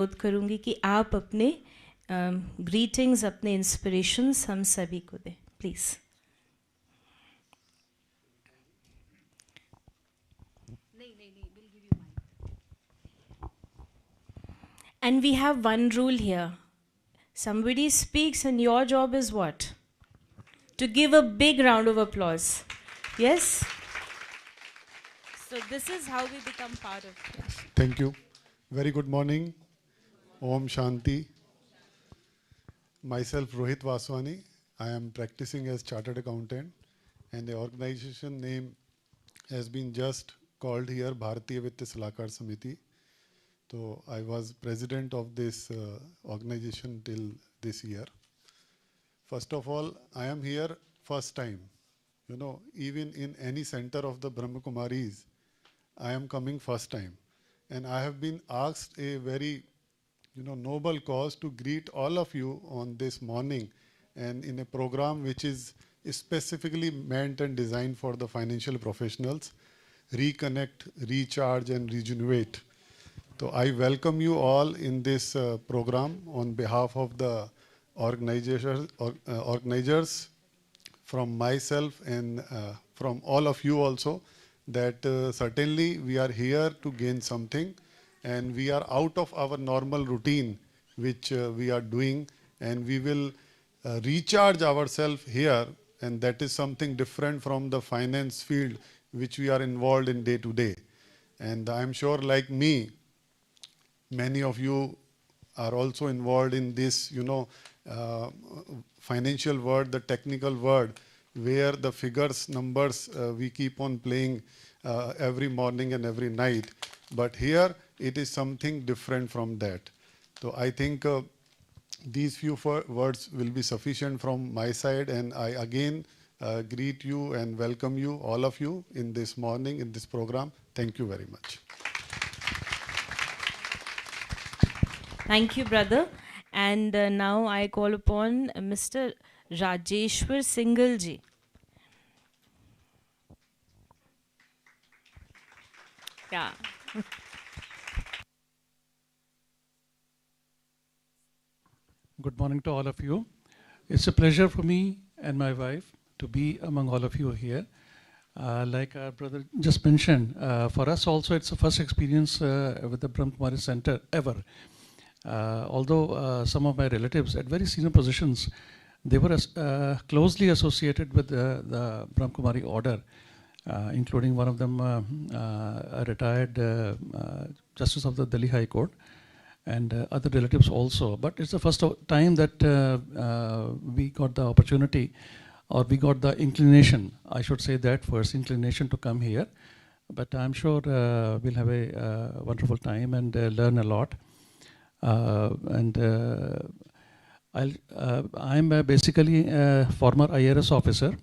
अनुरोध करूंगी कि आप अपने ग्रीटिंग्स, अपने इंस्पिरेशंस हम सभी को दें, please. And we have one rule here. Somebody speaks and your job is what? To give a big round of applause. Yes? So this is how we become part of it. Thank you. Very good morning. Om Shanti. Myself Rohit Vaswani. I am practicing as chartered accountant, and the organization name has been just called here Bharatiya Vitt Salahkar Samiti. So I was president of this organization till this year. First of all, I am here first time. You know, even in any center of the Brahma Kumaris, I am coming first time. And I have been asked a very, noble cause to greet all of you on this morning and in a program which is specifically meant and designed for the financial professionals, Reconnect, Recharge and Rejuvenate. So I welcome you all in this program on behalf of the organizers from myself and from all of you also, that certainly we are here to gain something, and we are out of our normal routine which we are doing, and we will recharge ourselves here, and that is something different from the finance field which we are involved in day to day. And I am sure, like me, many of you are also involved in this, financial world, the technical world, where the figures, numbers, we keep on playing every morning and every night. But here, it is something different from that. So I think these few words will be sufficient from my side, and I again greet you and welcome you, all of you, in this morning, in this program. Thank you very much. Thank you, brother. And now I call upon Mr. Rajeshwar Singhal ji. Yeah. Good morning to all of you. It's a pleasure for me and my wife to be among all of you here. Like our brother just mentioned, for us also it's the first experience with the Brahma Kumari Center ever. Although some of my relatives at very senior positions, they were closely associated with the Brahma Kumari order, including one of them a retired Justice of the Delhi High Court, and other relatives also. But it's the first time that we got the opportunity, or we got the inclination, I should say that first, inclination to come here. But I'm sure we'll have a wonderful time and learn a lot. I'm basically a former IRS officer,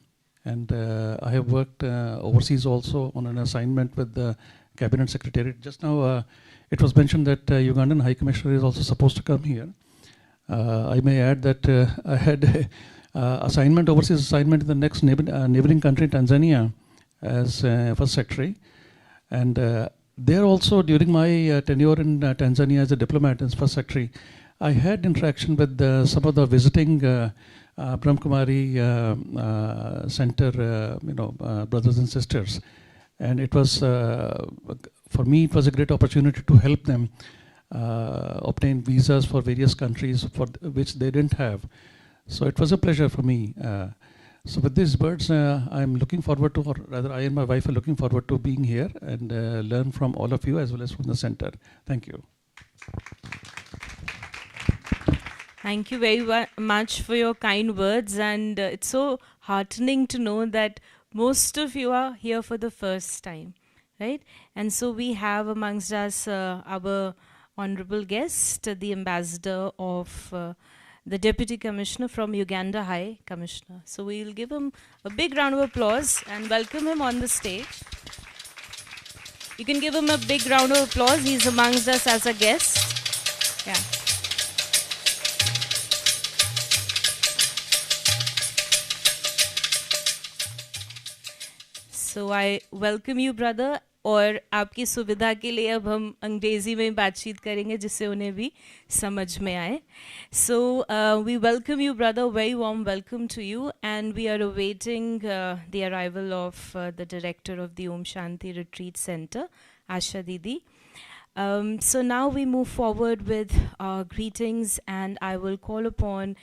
and I have worked overseas also on an assignment with the Cabinet Secretariat. Just now it was mentioned that Ugandan High Commissioner is also supposed to come here. I may add that I had overseas assignment in the next neighboring country, Tanzania, as First Secretary. And there also, during my tenure in Tanzania as a diplomat and First Secretary, I had interaction with some of the visiting Brahma Kumari Center, brothers and sisters. And it was, for me, it was a great opportunity to help them obtain visas for various countries for which they didn't have. So it was a pleasure for me. So with these words, I'm looking forward to, or rather I and my wife are looking forward to being here and learn from all of you as well as from the center. Thank you. Thank you very much for your kind words, and it's so heartening to know that most of you are here for the first time, right? And so we have amongst us our honorable guest, the ambassador of the Deputy Commissioner from Uganda High Commissioner. So we'll give him a big round of applause and welcome him on the stage. You can give him a big round of applause. He's amongst us as a guest. Yeah. So I welcome you, brother. और आपकी सुविधा के लिए अब हम अंग्रेज़ी में बातचीत करेंगे जिससे उन्हें भी समझ में आए. So we welcome you, brother. Very warm welcome to you, and we are awaiting the arrival of the director of the Om Shanti Retreat Center, Asha Didi. So now we move forward with our greetings, and I will call upon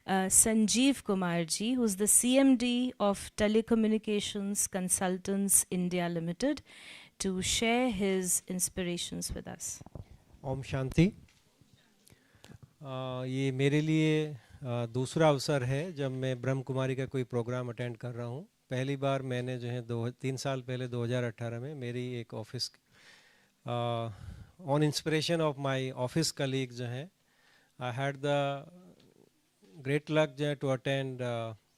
Sanjeev Kumar ji, who's the CMD of Telecommunications Consultants India Limited, to share his inspirations with us. Om Shanti. ये मेरे लिए दूसरा अवसर है जब मैं ब्रह्म कुमारी का कोई प्रोग्राम अटेंड कर रहा हूँ. पहली बार मैंने जो है 3 साल पहले 2018 में मेरी एक office on inspiration of my office colleague जो है, I had the great luck जो है to attend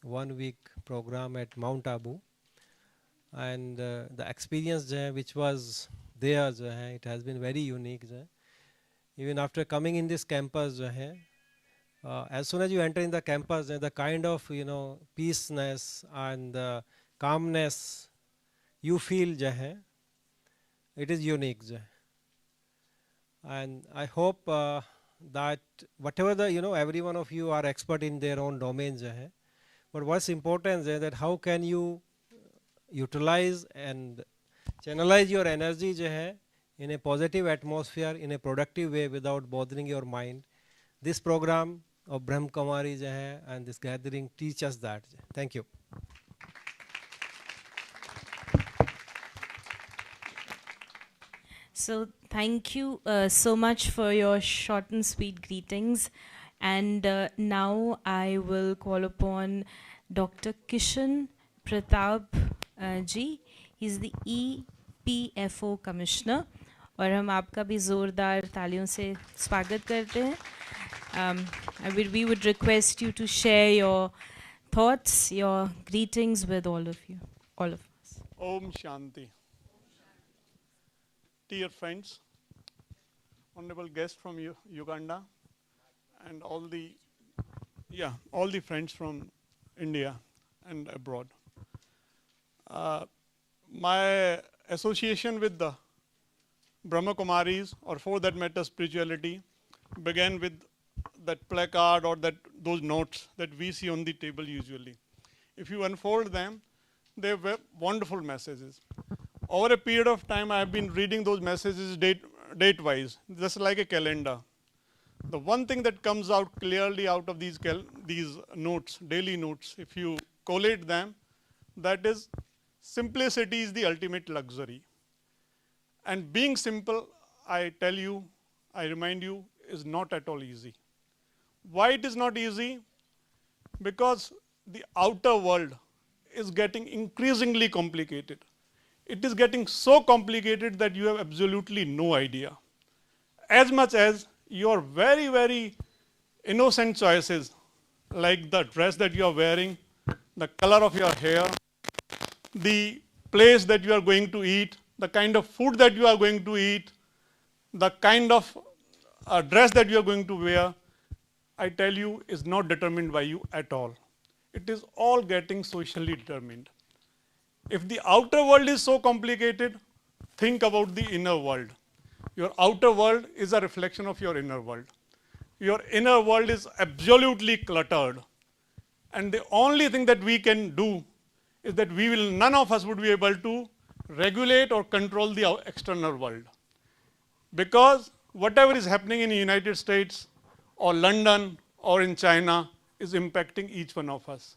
1 week programme at Mount Abu, and the experience जो है विच वाज देयर जो है, it has been very unique जो है. Even after coming in this campus जो है, as soon as you enter in the campus, the kind of peaceness and the calmness you feel जो है, it is unique जो है. And I hope that whatever the every one of you are expert in their own domain जो है, but what's important is that how can you utilize and channelize your energy जो है in a positive atmosphere, in a productive way, without bothering your mind. This program of Brahma Kumari jo hai, and this gathering teach us that. Thank you. So thank you so much for your short and sweet greetings. And now I will call upon Dr. Kishan Pratap ji. He's the EPFO Commissioner. और हम आपका भी ज़ोरदार तालियों से स्वागत करते हैं. We would request you to share your thoughts, your greetings with all of you, all of us. Om Shanti. Dear friends, honorable guests from Uganda, and all the friends from India and abroad. My association with the Brahma Kumaris, or for that matter spirituality, began with that placard or those notes that we see on the table usually. If you unfold them, they were wonderful messages. Over a period of time, I have been reading those messages date-wise, just like a calendar. The one thing that comes out clearly out of these notes, daily notes, if you collate them, that is, simplicity is the ultimate luxury. And being simple, I tell you, I remind you, is not at all easy. Why it is not easy? Because the outer world is getting increasingly complicated. It is getting so complicated that you have absolutely no idea. As much as your very, very innocent choices, like the dress that you are wearing, the color of your hair, the place that you are going to eat, the kind of food that you are going to eat, the kind of dress that you are going to wear, I tell you, is not determined by you at all. It is all getting socially determined. If the outer world is so complicated, think about the inner world. Your outer world is a reflection of your inner world. Your inner world is absolutely cluttered. And the only thing that we can do is that none of us would be able to regulate or control the external world. Because whatever is happening in the United States or London or in China is impacting each one of us.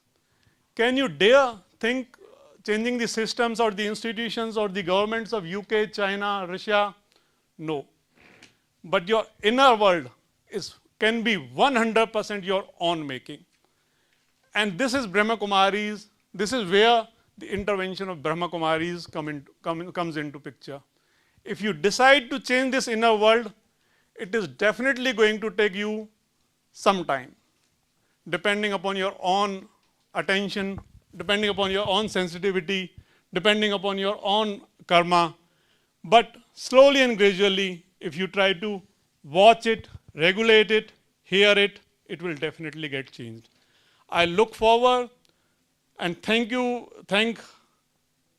Can you dare think changing the systems or the institutions or the governments of UK, China, Russia? No. But your inner world can be 100% your own making. And this is Brahma Kumaris. This is where the intervention of Brahma Kumaris comes into picture. If you decide to change this inner world, it is definitely going to take you some time, depending upon your own attention, depending upon your own sensitivity, depending upon your own karma. But slowly and gradually, if you try to watch it, regulate it, hear it, it will definitely get changed. I look forward and thank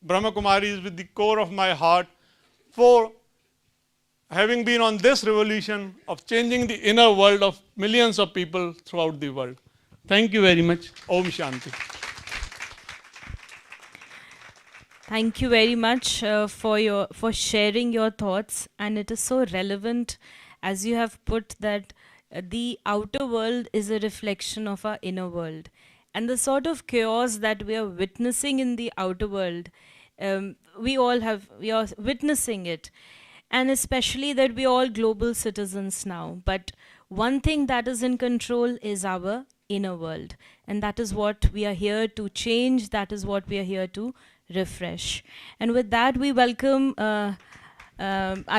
Brahma Kumaris with the core of my heart for having been on this revolution of changing the inner world of millions of people throughout the world. Thank you very much. Om Shanti. Thank you very much for sharing your thoughts, and it is so relevant as you have put that the outer world is a reflection of our inner world, and the sort of chaos that we are witnessing in the outer world, we are witnessing it, and especially that we are all global citizens now. But one thing that is in control is our inner world, and that is what we are here to change. That is what we are here to refresh. And with that, we welcome our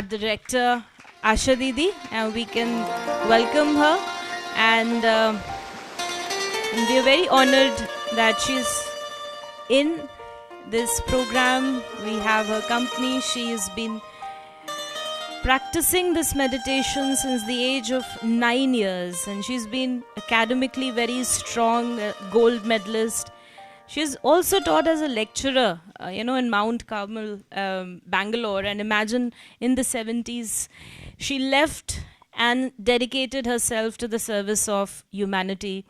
director Asha Didi, and we can welcome her. And we are very honored that she's in this program. We have her company. She has been practicing this meditation since the age of 9 years, and she's been academically very strong, gold medalist. She's also taught as a lecturer, in Mount Carmel, Bangalore. And imagine, in the 70s, she left and dedicated herself to the service of humanity.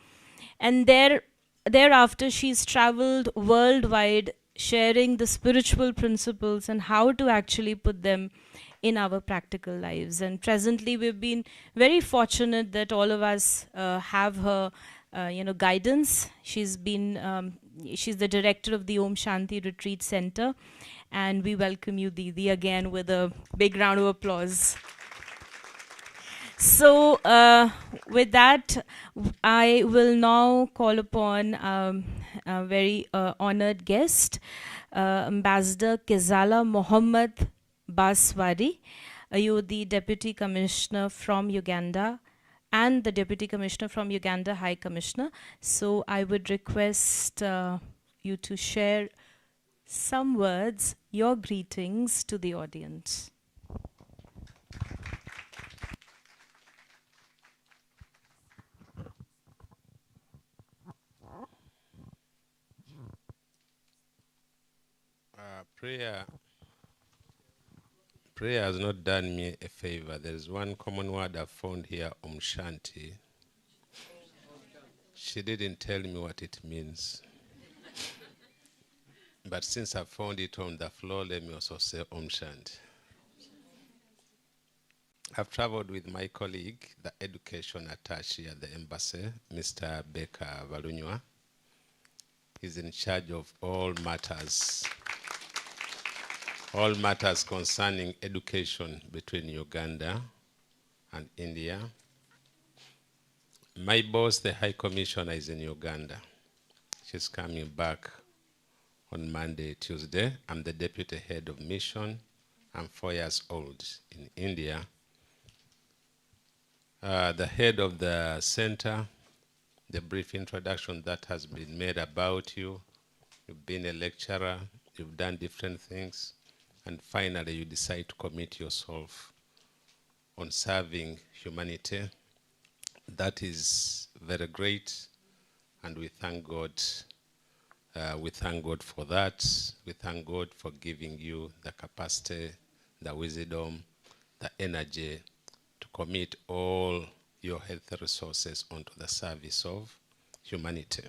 And thereafter, she's traveled worldwide, sharing the spiritual principles and how to actually put them in our practical lives. And presently, we've been very fortunate that all of us have her, guidance. She's the director of the Om Shanti Retreat Center, and we welcome you, Didi, again with a big round of applause. So, with that, I will now call upon a very honored guest, Ambassador Kezala Mohammed Baswari. You are the Deputy Commissioner from Uganda and the Deputy Commissioner from Uganda High Commissioner. So I would request you to share some words, your greetings to the audience. Prayer has not done me a favor. There is one common word I've found here, Om Shanti. She didn't tell me what it means. But since I found it on the floor, let me also say Om Shanti. I've traveled with my colleague, the education attaché at the embassy, Mr. Baker Valunywa. He's in charge of all matters concerning education between Uganda and India. My boss, the High Commissioner, is in Uganda. She's coming back on Monday, Tuesday. I'm the deputy head of mission. I'm 4 years old in India. The head of the center, the brief introduction that has been made about you. You've been a lecturer, you've done different things, and finally you decide to commit yourself on serving humanity. That is very great, and we thank God. We thank God for that. We thank God for giving you the capacity, the wisdom, the energy to commit all your health resources onto the service of humanity.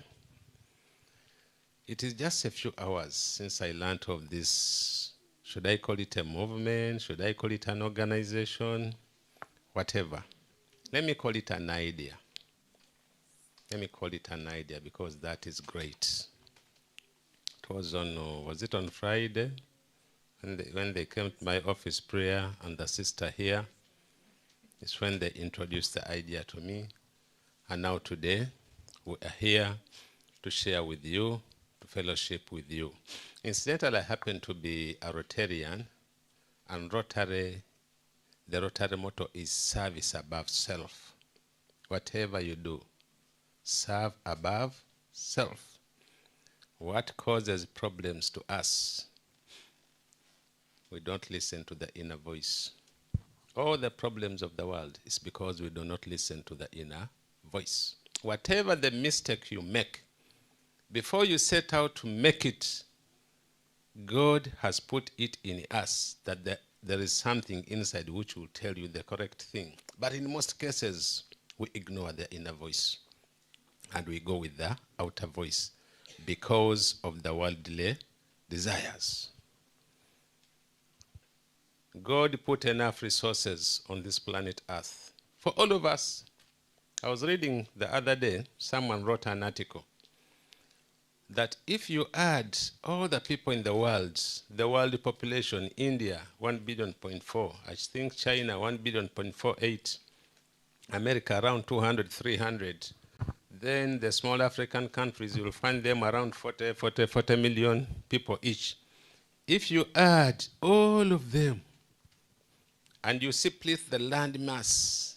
It is just a few hours since I learned of this. Should I call it a movement? Should I call it an organization? Whatever. Let me call it an idea. Let me call it an idea because that is great. It was it on Friday? When they came to my office prayer and the sister here, it's when they introduced the idea to me. And now today, we are here to share with you, to fellowship with you. Incidentally, I happen to be a Rotarian, and the Rotary motto is service above self. Whatever you do, serve above self. What causes problems to us? We don't listen to the inner voice. All the problems of the world is because we do not listen to the inner voice. Whatever the mistake you make, before you set out to make it, God has put it in us that there is something inside which will tell you the correct thing. But in most cases, we ignore the inner voice and we go with the outer voice because of the worldly desires. God put enough resources on this planet Earth for all of us. I was reading the other day, someone wrote an article that if you add all the people in the world population, India 1.4 billion, I think China 1.48 billion, America around 200, 300, then the small African countries, you'll find them around 40 million people each. If you add all of them and you split the land mass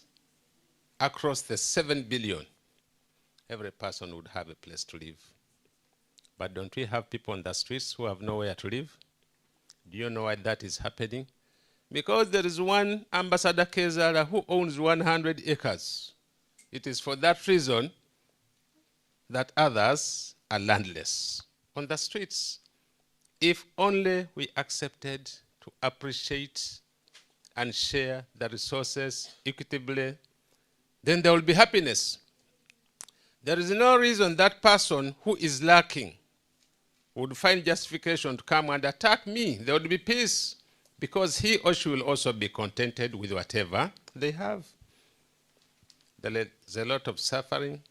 across the 7 billion, every person would have a place to live. But don't we have people on the streets who have nowhere to live? Do you know why that is happening? Because there is one Ambassador Kezara who owns 100 acres. It is for that reason that others are landless on the streets. If only we accepted to appreciate and share the resources equitably, then there will be happiness. There is no reason that person who is lacking would find justification to come and attack me. There would be peace because he or she will also be contented with whatever they have. There's a lot of suffering.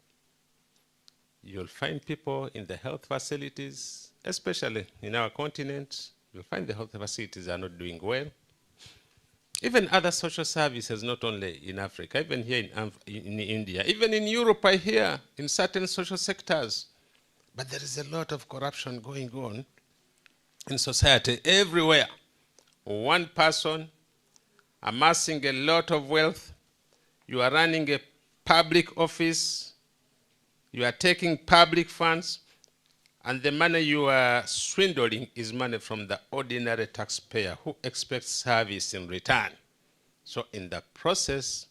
You'll find people in the health facilities, especially in our continent, you'll find the health facilities are not doing well. Even other social services, not only in Africa, even here in India, even in Europe, I hear in certain social sectors. But there is a lot of corruption going on in society everywhere. One person amassing a lot of wealth, you are running a public office, you are taking public funds, and the money you are swindling is money from the ordinary taxpayer who expects service in return. So in the process,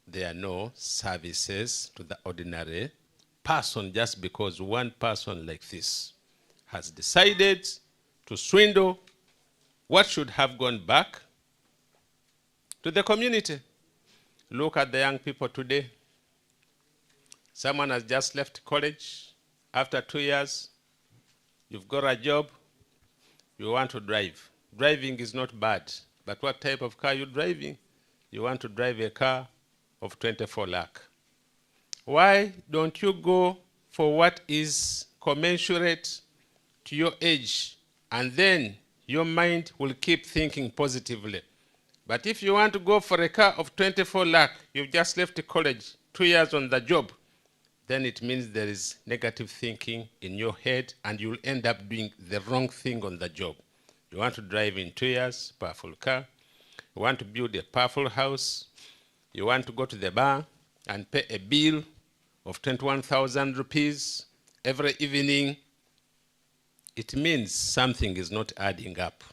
there are no services to the ordinary person just because one person like this has decided to swindle what should have gone back to the community. Look at the young people today. Someone has just left college. After 2 years, you've got a job, you want to drive. Driving is not bad, but what type of car are you driving? You want to drive a car of 24 lakh. Why don't you go for what is commensurate to your age, and then your mind will keep thinking positively. But if you want to go for a car of 24 lakh, you've just left college, 2 years on the job, then it means there is negative thinking in your head and you'll end up doing the wrong thing on the job. You want to drive in 2 years, powerful car. You want to build a powerful house. You want to go to the bar and pay a bill of 21,000 rupees every evening. It means something is not adding up.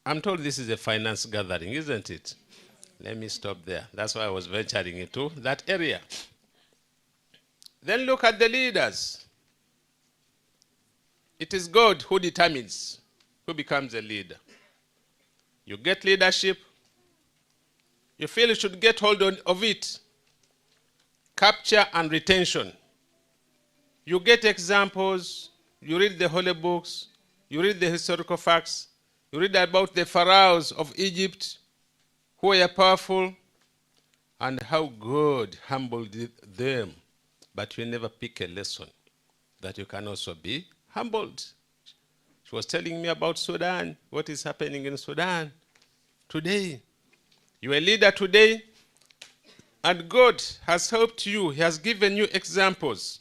I'm told this is a finance gathering, isn't it? Let me stop there. That's why I was venturing into that area. Then look at the leaders. It is God who determines who becomes a leader. You get leadership, you feel you should get hold of it. Capture and retention. You get examples, you read the holy books, you read the historical facts, you read about the pharaohs of Egypt who were powerful and how God humbled them. But you never pick a lesson that you can also be humbled. She was telling me about Sudan, what is happening in Sudan today. You're a leader today, and God has helped you. He has given you examples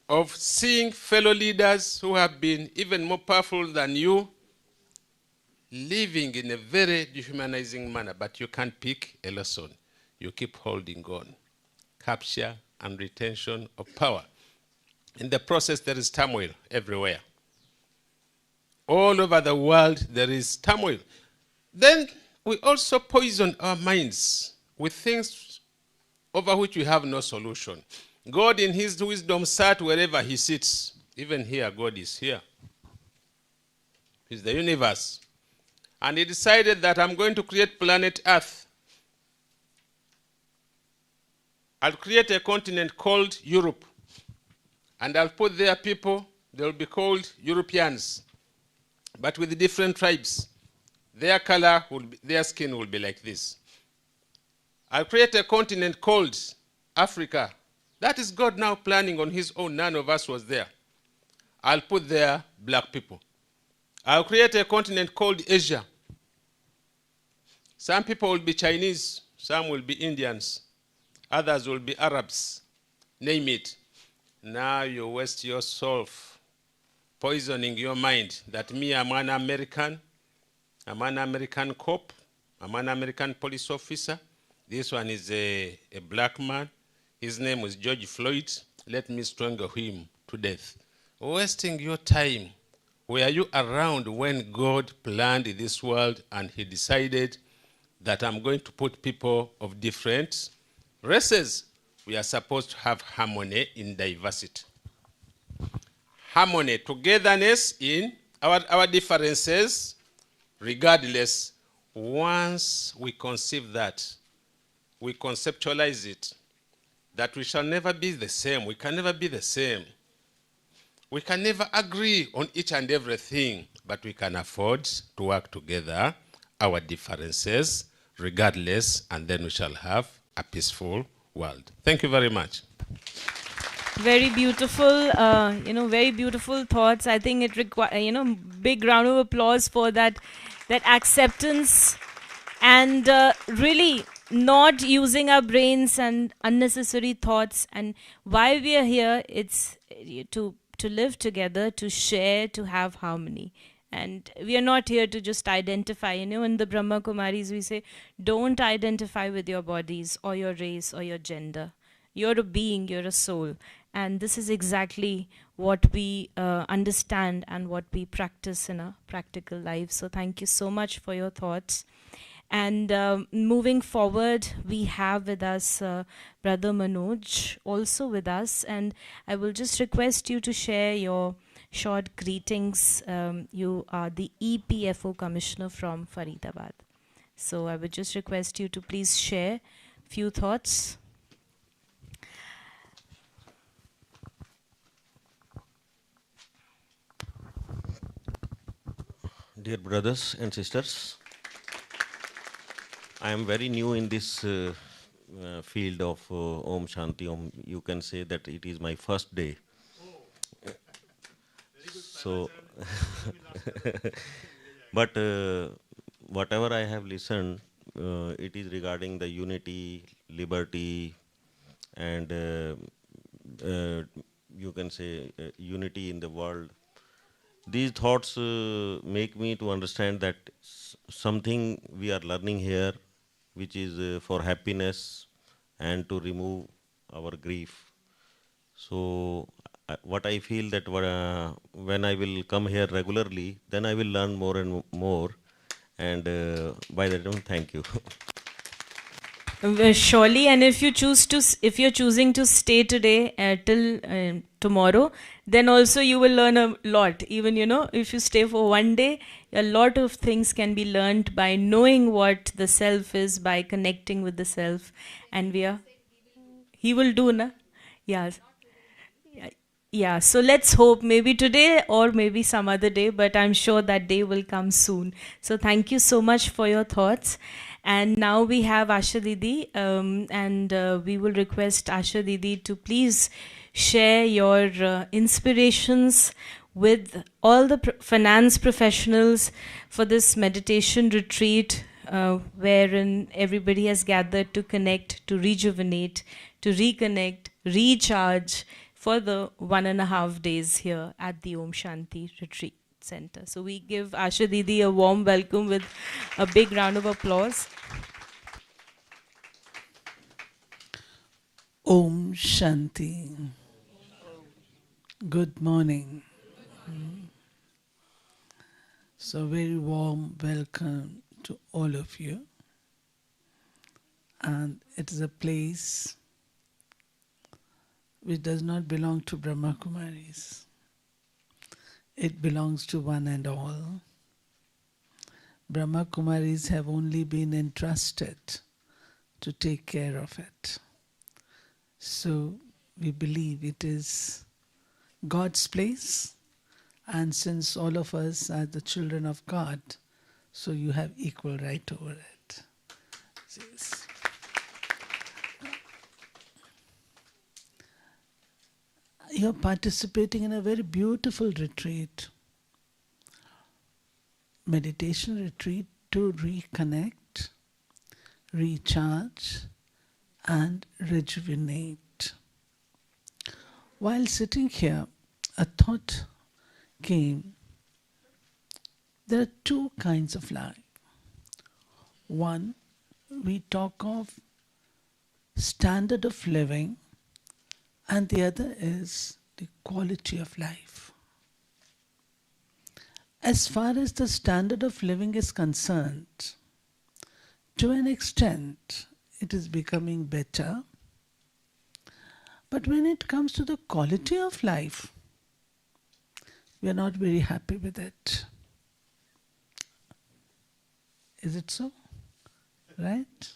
of seeing fellow leaders who have been even more powerful than you, living in a very dehumanizing manner, but you can't pick a lesson. You keep holding on. Capture and retention of power. In the process, there is turmoil everywhere. All over the world, there is turmoil. Then we also poison our minds with things over which we have no solution. God in his wisdom sat wherever he sits. Even here, God is here. He's the universe. And he decided that I'm going to create planet Earth. I'll create a continent called Europe. And I'll put there people, they'll be called Europeans, but with different tribes. Their color, their skin will be like this. I'll create a continent called Africa. That is God now planning on his own. None of us was there. I'll put there black people. I'll create a continent called Asia. Some people will be Chinese, some will be Indians, others will be Arabs. Name it. Now you waste yourself, poisoning your mind that me, I'm an American cop, I'm an American police officer. This one is a black man. His name is George Floyd. Let me strangle him to death. Wasting your time. Were you around when God planned this world and he decided that I'm going to put people of different races? We are supposed to have harmony in diversity. Harmony, togetherness in our differences, regardless. Once we conceive that, we conceptualize it, that we shall never be the same. We can never be the same. We can never agree on each and everything, but we can afford to work together, our differences, regardless, and then we shall have a peaceful world. Thank you very much. Very beautiful, very beautiful thoughts. I think it requires, big round of applause for that acceptance and really not using our brains and unnecessary thoughts. And why we are here, it's to live together, to share, to have harmony. And we are not here to just identify. In the Brahma Kumaris, we say, don't identify with your bodies or your race or your gender. You're a being, you're a soul. And this is exactly what we understand and what we practice in our practical life. So thank you so much for your thoughts. And moving forward, we have with us Brother Manoj also with us. And I will just request you to share your short greetings. You are the EPFO Commissioner from Faridabad. So I would just request you to please share a few thoughts. Dear brothers and sisters, I am very new in this field of Om Shanti Om. You can say that it is my first day. So, but whatever I have listened, it is regarding the unity, liberty, and you can say unity in the world. These thoughts make me to understand that something we are learning here, which is for happiness and to remove our grief. So what I feel that when I will come here regularly, then I will learn more and more. And by that time, thank you. Surely, and if you're choosing to stay today till tomorrow, then also you will learn a lot. Even if you stay for one day, a lot of things can be learned by knowing what the self is, by connecting with the self, and he will do, na? Yes. Yeah, so let's hope maybe today or maybe some other day, but I'm sure that day will come soon. So thank you so much for your thoughts. And now we have Asha Didi, and we will request Asha Didi to please share your inspirations with all the finance professionals for this meditation retreat, wherein everybody has gathered to connect, to rejuvenate, to reconnect, recharge, for the 1.5 days here at the Om Shanti Retreat Center. So we give Asha Didi a warm welcome with a big round of applause. Om Shanti. Good morning. So very warm welcome to all of you. And it is a place which does not belong to Brahma Kumaris. It belongs to one and all. Brahma Kumaris have only been entrusted to take care of it. So we believe it is God's place, and since all of us are the children of God, so you have equal right over it. Yes. You're participating in a very beautiful retreat, meditation retreat to reconnect, recharge, and rejuvenate. While sitting here, a thought came. There are two kinds of life. One, we talk of standard of living, and the other is the quality of life. As far as the standard of living is concerned, to an extent, it is becoming better. But when it comes to the quality of life, we are not very happy with it. Is it so? Right?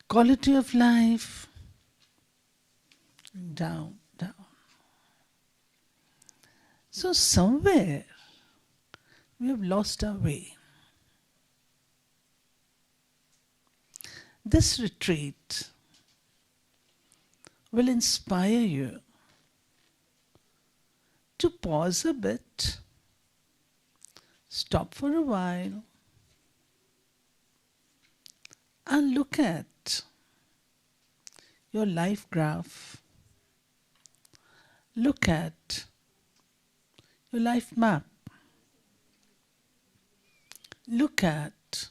Quality of life, down, down. So somewhere we have lost our way. This retreat will inspire you to pause a bit, stop for a while, and look at your life graph. Look at your life map. Look at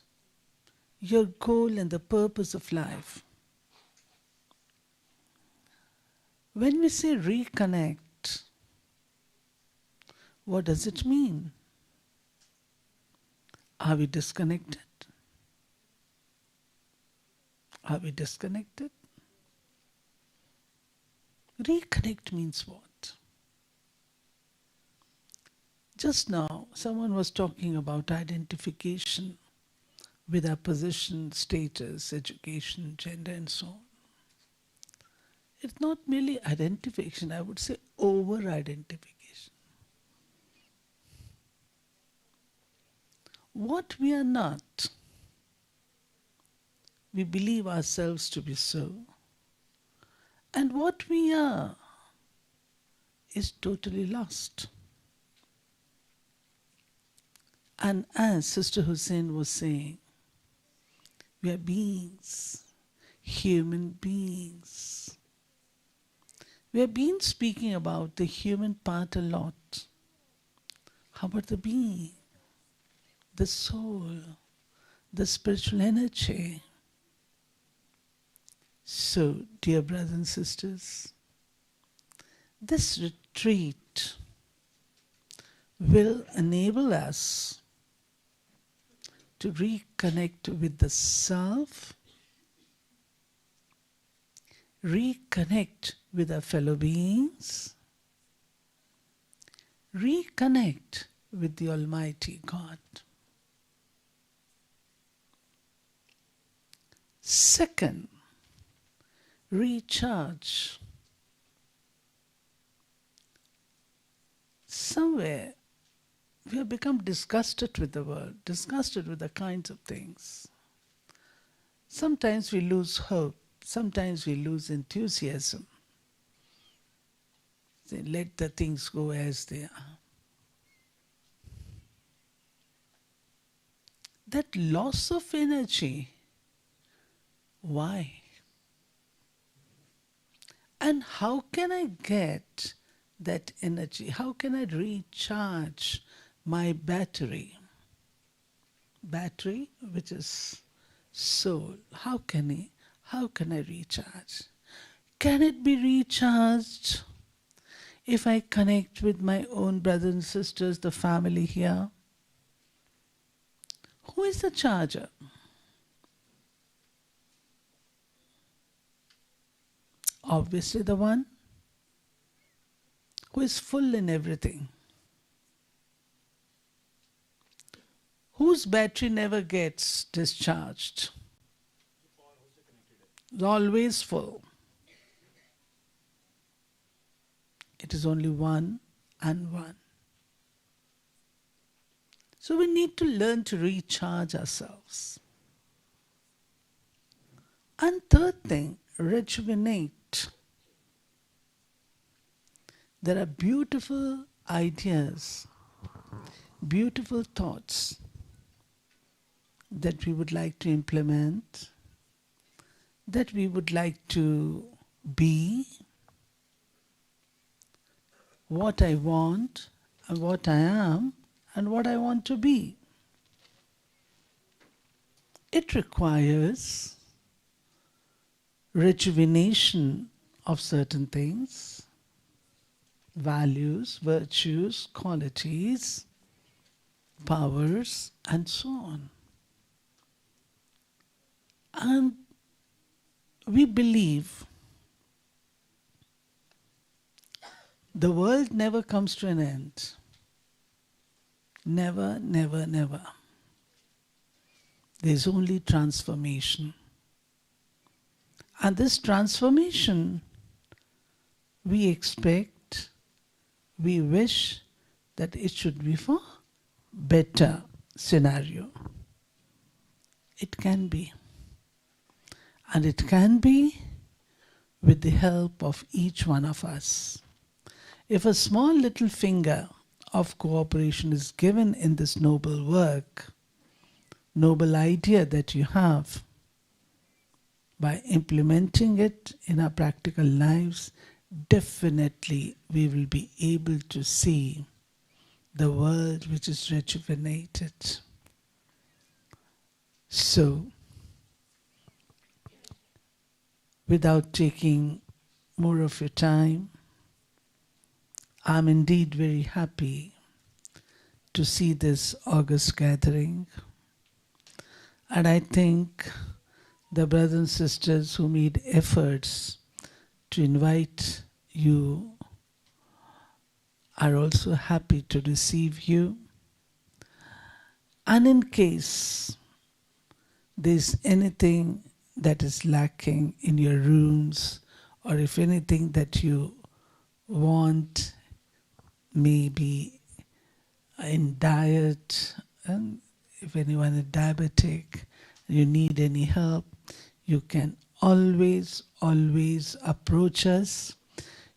your goal and the purpose of life. When we say reconnect, what does it mean? Are we disconnected? Are we disconnected? Reconnect means what? Just now, someone was talking about identification with our position, status, education, gender, and so on. It's not merely identification, I would say over-identification. What we are not, we believe ourselves to be so. And what we are is totally lost. And as Sister Hussain was saying, we are beings, human beings. We have been speaking about the human part a lot. How about the being, the soul, the spiritual energy? So, dear brothers and sisters, this retreat will enable us to reconnect with the self, reconnect with our fellow beings, reconnect with the Almighty God. Second, recharge. Somewhere we have become disgusted with the world, disgusted with the kinds of things. Sometimes we lose hope, sometimes we lose enthusiasm. Say, let the things go as they are. That loss of energy, why? And how can I get that energy? How can I recharge my battery? Battery, which is soul. How can I recharge? Can it be recharged if I connect with my own brothers and sisters, the family here? Who is the charger? Obviously the one who is full in everything. whose battery never gets discharged? It's always full. It is only one and one. So we need to learn to recharge ourselves. And third thing, rejuvenate. There are beautiful ideas, beautiful thoughts that we would like to implement, that we would like to be, what I want and what I am and what I want to be. It requires rejuvenation of certain things, values, virtues, qualities, powers, and so on. And we believe the world never comes to an end. Never, never, never. There's only transformation. And this transformation, we expect, we wish that it should be for better scenario. It can be. And it can be with the help of each one of us. If a small little finger of cooperation is given in this noble work, noble idea that you have, by implementing it in our practical lives, definitely we will be able to see the world which is rejuvenated. So, without taking more of your time, I'm indeed very happy to see this August gathering. And I think the brothers and sisters who made efforts to invite you are also happy to receive you. And in case there's anything that is lacking in your rooms, or if anything that you want, maybe in diet, and if anyone is diabetic, you need any help, you can always approach us.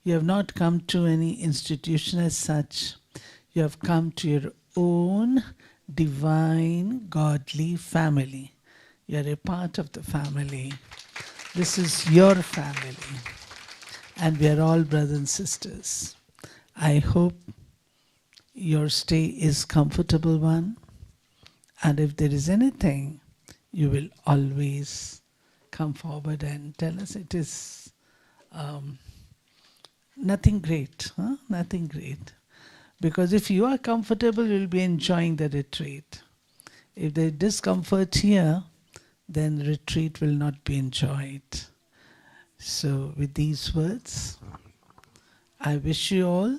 You have not come to any institution as such. You have come to your own divine, godly family. You are a part of the family. This is your family. And we are all brothers and sisters. I hope your stay is comfortable one. And if there is anything, you will always come forward and tell us. It is nothing great, huh? Nothing great. Because if you are comfortable, you will be enjoying the retreat. If there is discomfort here, then retreat will not be enjoyed. So with these words, I wish you all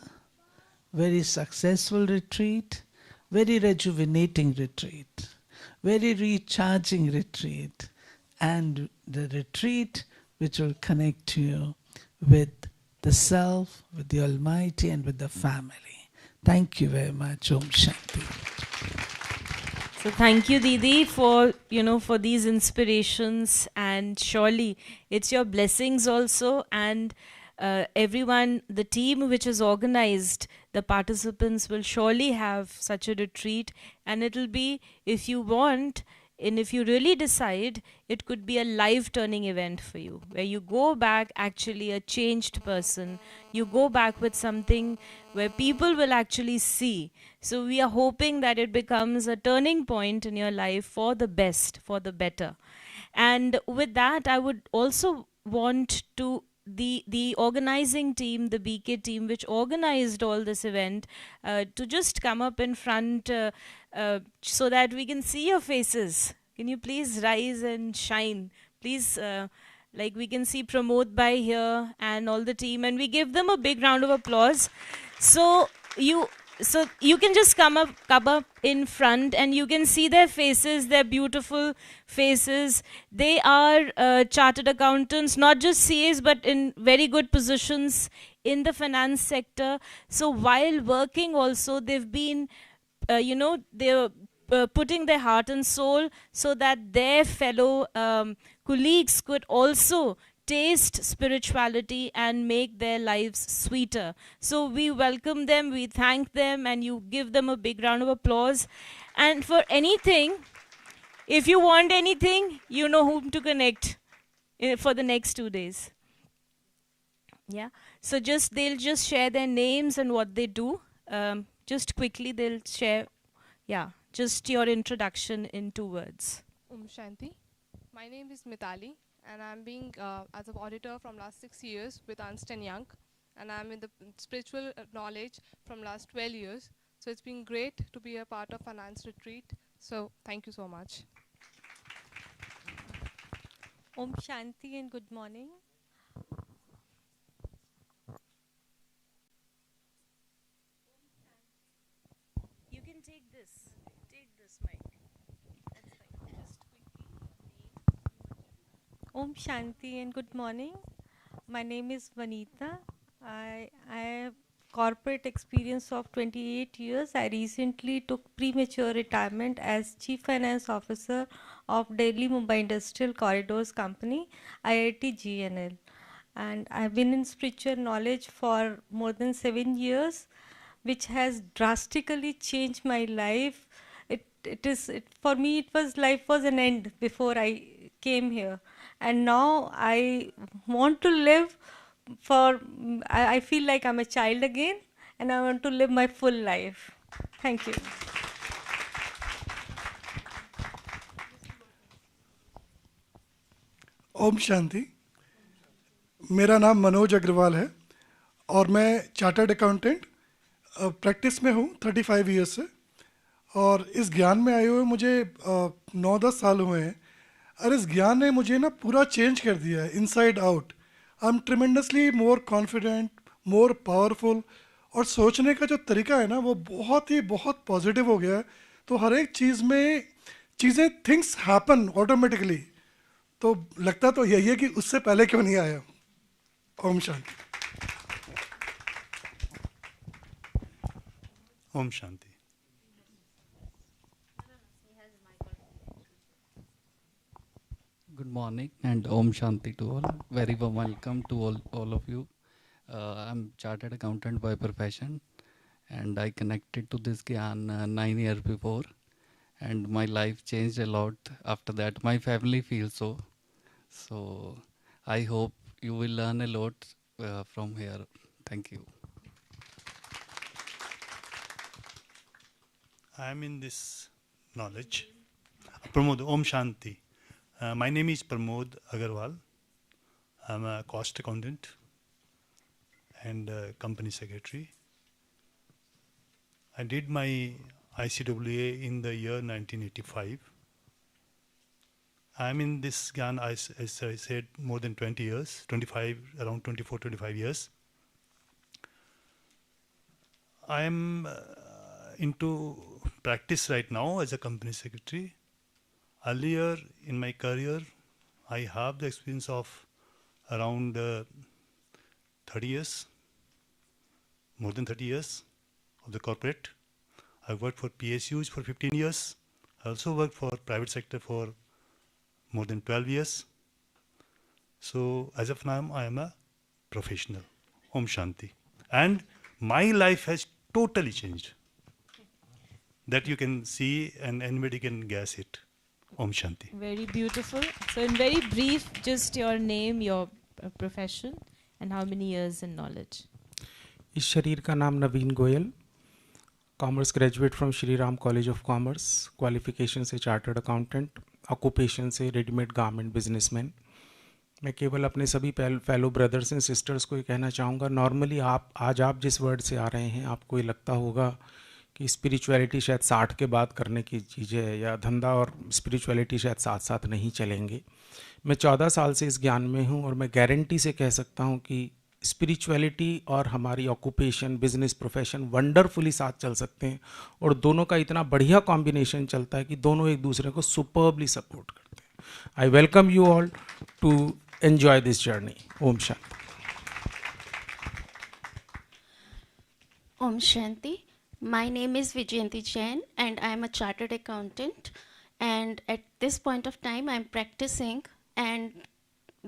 very successful retreat, very rejuvenating retreat, very recharging retreat, and the retreat which will connect you with the Self, with the Almighty, and with the family. Thank you very much. Om Shanti. So thank you, Didi, for for these inspirations, and surely it's your blessings also, and everyone, the team which is organized, the participants will surely have such a retreat, and it'll be, if you want, and if you really decide, it could be a life turning event for you, where you go back actually a changed person. You go back with something where people will actually see. So we are hoping that it becomes a turning point in your life for the best, for the better. And with that, I would also want to the organizing team, the BK team which organized all this event, to just come up in front so that we can see your faces. Can you please rise and shine? Please, like we can see Pramod Bhai here and all the team, and we give them a big round of applause. So you so you can just come up in front, and you can see their faces, their beautiful faces. They are chartered accountants, not just CAs, but in very good positions in the finance sector. So while working also, they've been, they're putting their heart and soul so that their fellow colleagues could also taste spirituality and make their lives sweeter. So we welcome them, we thank them, and you give them a big round of applause. And for anything, if you want anything, you know whom to connect for the next 2 days. Yeah. So they'll just share their names and what they do. Just quickly, they'll share, just your introduction in 2 words. Shanti. My name is Mitali, and I'm being as an auditor from last 6 years with Ernst & Young, and I'm in the spiritual knowledge from last 12 years. So it's been great to be a part of Finance Retreat. So thank you so much. Om Shanti and good morning. You can take this mic. That's fine. Just quickly. Om Shanti and good morning. My name is Vanita. I have corporate experience of 28 years. I recently took premature retirement as Chief Finance Officer of Delhi Mumbai Industrial Corridors Company, IIT GNL. And I've been in spiritual knowledge for more than 7 years, which has drastically changed my life. For me, life was an end before I came here. And now I want to live I feel like I'm a child again, and I want to live my full life. Thank you. Om Shanti. मेरा नाम मनोज अग्रवाल है और मैं chartered accountant practice में हूँ 35 years से, और इस ज्ञान में आए हुए मुझे 9-10 साल हुए हैं, और इस ज्ञान ने मुझे ना पूरा चेंज कर दिया है inside out. I am tremendously more confident, more powerful, और सोचने का जो तरीका है ना वो बहुत पॉजिटिव हो गया है। तो हर एक चीज़ में थिंग्स हैपन ऑटोमेटिकली। तो लगता तो यही है कि उससे पहले क्यों नहीं आया। Om Shanti. Om Shanti. Good morning and Om Shanti to all. Very warm welcome to all of you. I'm chartered accountant by profession, and I connected to this Gyan 9 years before, and my life changed a lot after that. My family feels so. So I hope you will learn a lot from here. Thank you. I am in this knowledge. Pramod, Om Shanti. My name is Pramod Agarwal. I'm a cost accountant and company secretary. I did my ICWA in the year 1985. I'm in this Gyan, as I said, more than 20 years, around 24, 25 years. I am into practice right now as a company secretary. Earlier in my career, I have the experience of around 30 years, more than 30 years of the corporate. I worked for PSUs for 15 years. I also worked for private sector for more than 12 years. So as of now, I am a professional. Om Shanti. And my life has totally changed. That you can see and anybody can guess it. Om Shanti. Very beautiful. So in very brief, just your name, your profession, and how many years in knowledge. इस शरीर का नाम Naveen Goyal, commerce graduate from Shri Ram college of commerce, qualification से chartered accountant, occupation से readymade garment businessman. मैं केवल अपने सभी फेलो ब्रदर्स एंड सिस्टर्स को ये कहना चाहूँगा, नॉर्मली आज आप जिस वर्ड से आ रहे हैं, आपको ये लगता होगा कि स्पिरिचुअलिटी शायद 60 के बाद करने की चीज़ है, या धंधा और स्पिरिचुअलिटी शायद साथ साथ नहीं चलेंगे। मैं 14 साल से इस ज्ञान में हूँ, और मैं गारंटी से कह सकता हूँ कि स्पिरिचुअलिटी और हमारी ऑक्यूपेशन, बिजनेस, प्रोफेशन वंडरफुली साथ चल सकते हैं, और दोनों का इतना बढ़िया कॉम्बिनेशन चलता है कि दोनों एक दूसरे को सुपर्बली सपोर्ट करते हैं. I welcome you all to enjoy this journey. Om Shanti. Om Shanti. My name is Vijayanti Jain and I am a chartered accountant, and at this point of time I am practicing, and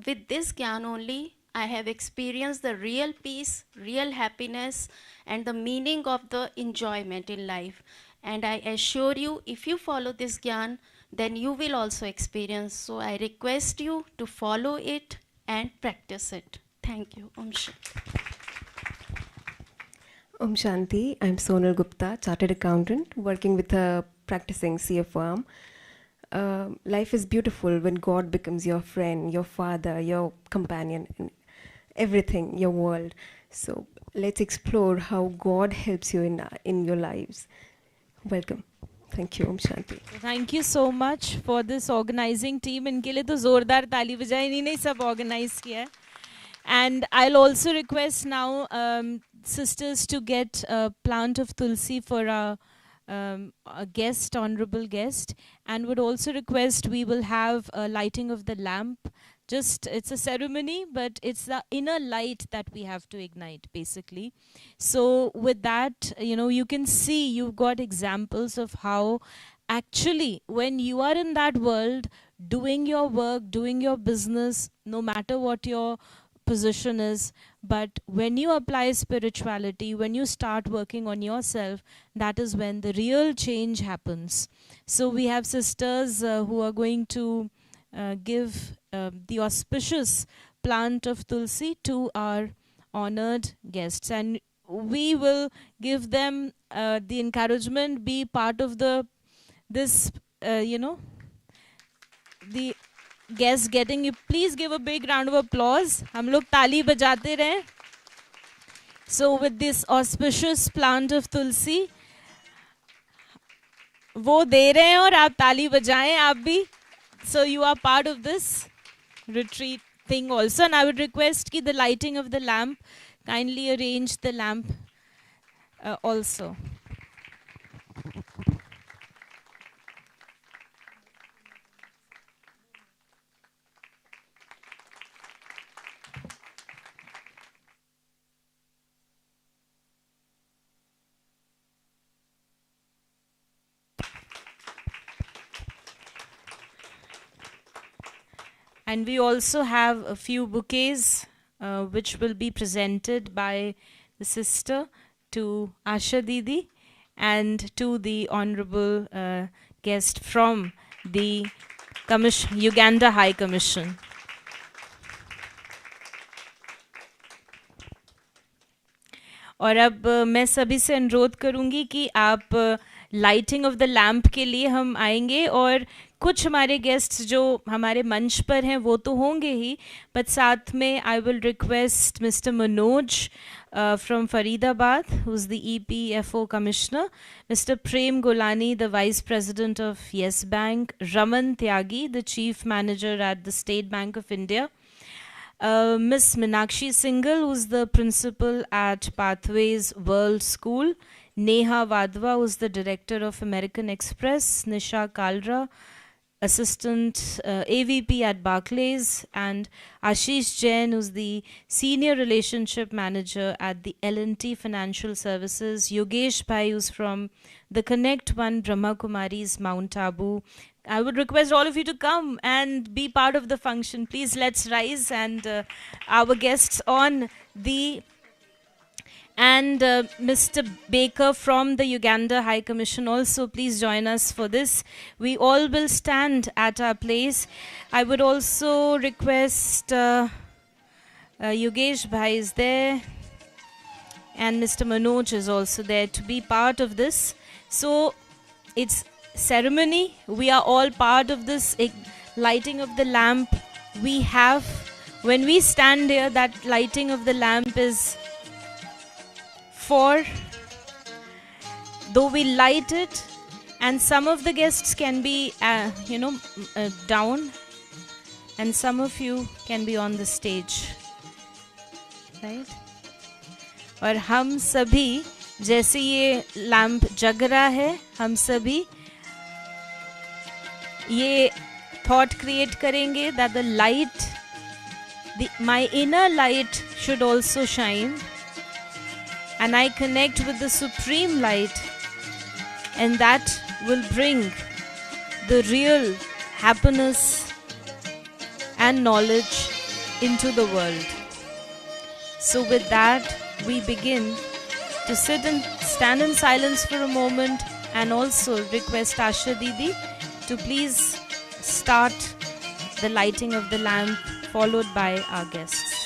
with this gyan only I have experienced the real peace, real happiness and the meaning of the enjoyment in life. And I assure you, if you follow this gyan, then you will also experience. So I request you to follow it and practice it. Thank you. Om Shanti. Om Shanti. I'm Sonal Gupta, chartered accountant, working with a practicing CA firm. Life is beautiful when God becomes your friend, your father, your companion, and everything, your world. So let's explore how God helps you in your lives. Welcome. Thank you. Om Shanti. Thank you so much for this organizing team. इनके लिए तो जोरदार ताली बजाएं, इन्हीं सब organize किया है. And I'll also request now sisters to get a plant of tulsi for a guest, honorable guest, and would also request we will have a lighting of the lamp. Just, it's a ceremony, but it's the inner light that we have to ignite, basically. So with that, you know, you can see you've got examples of how actually when you are in that world, doing your work, doing your business, no matter what your position is, but when you apply spirituality, when you start working on yourself, that is when the real change happens. So we have sisters who are going to give the auspicious plant of tulsi to our honored guests, and we will give them the encouragement, be part of this you know, the guests getting you. Please give a big round of applause. हम लोग ताली बजाते रहें. So with this auspicious plant of tulsi, वो दे रहे हैं और आप ताली बजाएं आप भी. So you are part of this retreat thing also, and I would request कि the lighting of the lamp, kindly arrange the lamp also. And we also have a few bouquets which will be presented by the sister to Asha Didi and to the honorable guest from the Uganda High Commission. और अब मैं सभी से अनुरोध करूंगी कि आप lighting of the lamp के लिए हम आएंगे, और कुछ हमारे गेस्ट्स जो हमारे मंच पर हैं वो तो होंगे ही, बट साथ में I will request mister Manoj from Faridabad, who's the EPFO Commissioner, Mr. Prem Golani, the Vice President of Yes Bank, Raman Tyagi, the Chief Manager at the State Bank of India, Miss Meenakshi Singhal, who's the Principal at Pathways World School, Neha Vadva, who's the Director of American Express, Nisha Kalra, Assistant AVP at Barclays, and Ashish Jain, who's the Senior Relationship Manager at the L&T Financial Services, Yogesh Bhai, who's from the Connect One Brahma Kumaris, Mount Abu. I would request all of you to come and be part of the function. Please, let's rise, and our guests on the... And Mr. Baker from the Uganda High Commission also, please join us for this. We all will stand at our place. I would also request Yogesh Bhai is there, and Mr. Manoj is also there to be part of this. So it's ceremony. We are all part of this lighting of the lamp. We have, when we stand here, that lighting of the lamp is for, though we light it, and some of the guests can be down, and some of you can be on the stage. Right? और हम सभी, जैसे ये lamp जग रहा है, हम सभी ये थॉट क्रिएट करेंगे that the light, my inner light should also shine, and I connect with the supreme light, and that will bring the real happiness and knowledge into the world. So with that, we begin to sit and stand in silence for a moment, and also request Asha Didi to please start the lighting of the lamp, followed by our guests.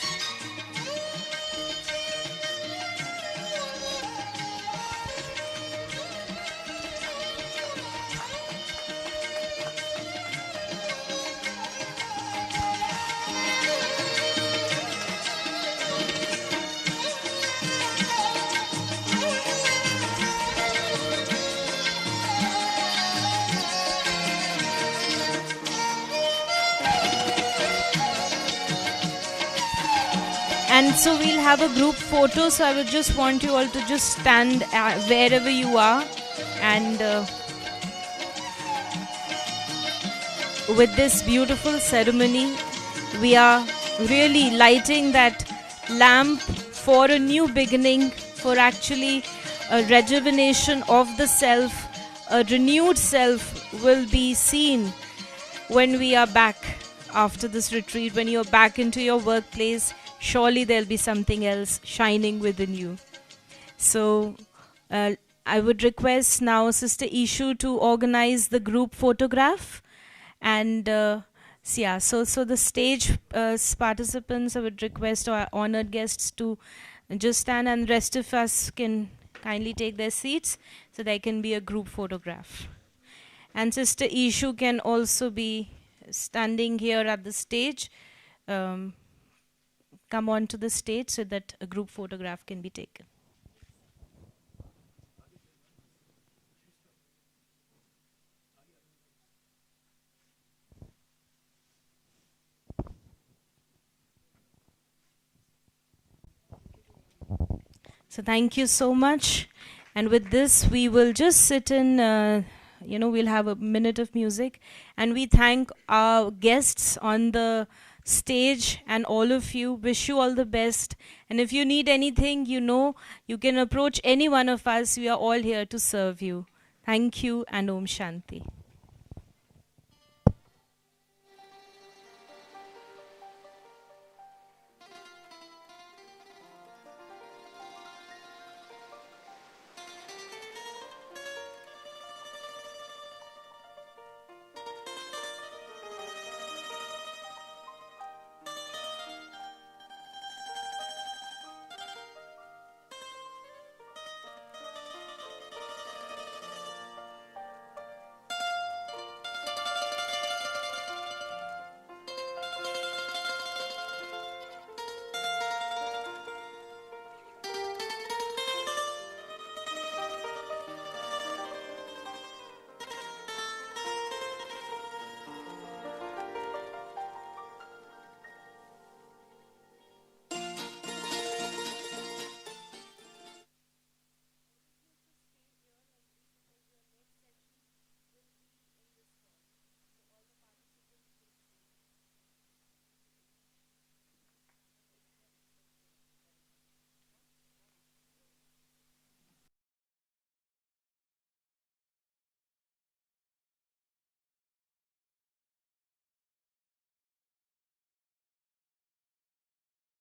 And so we'll have a group photo, so I would just want you all to just stand wherever you are, and with this beautiful ceremony, we are really lighting that lamp for a new beginning, for actually a rejuvenation of the self. A renewed self will be seen when we are back after this retreat, when you're back into your workplace. Surely there'll be something else shining within you. So I would request now Sister Ishu to organize the group photograph. And so the stage participants, I would request our honored guests to just stand, and the rest of us can kindly take their seats so there can be a group photograph. And Sister Ishu can also be standing here at the stage. Come on to the stage so that a group photograph can be taken. So thank you so much. And with this, we will just sit in, we'll have a minute of music. And we thank our guests on the stage and all of you. Wish you all the best. And if you need anything, you can approach any one of us. We are all here to serve you. Thank you, and Om Shanti.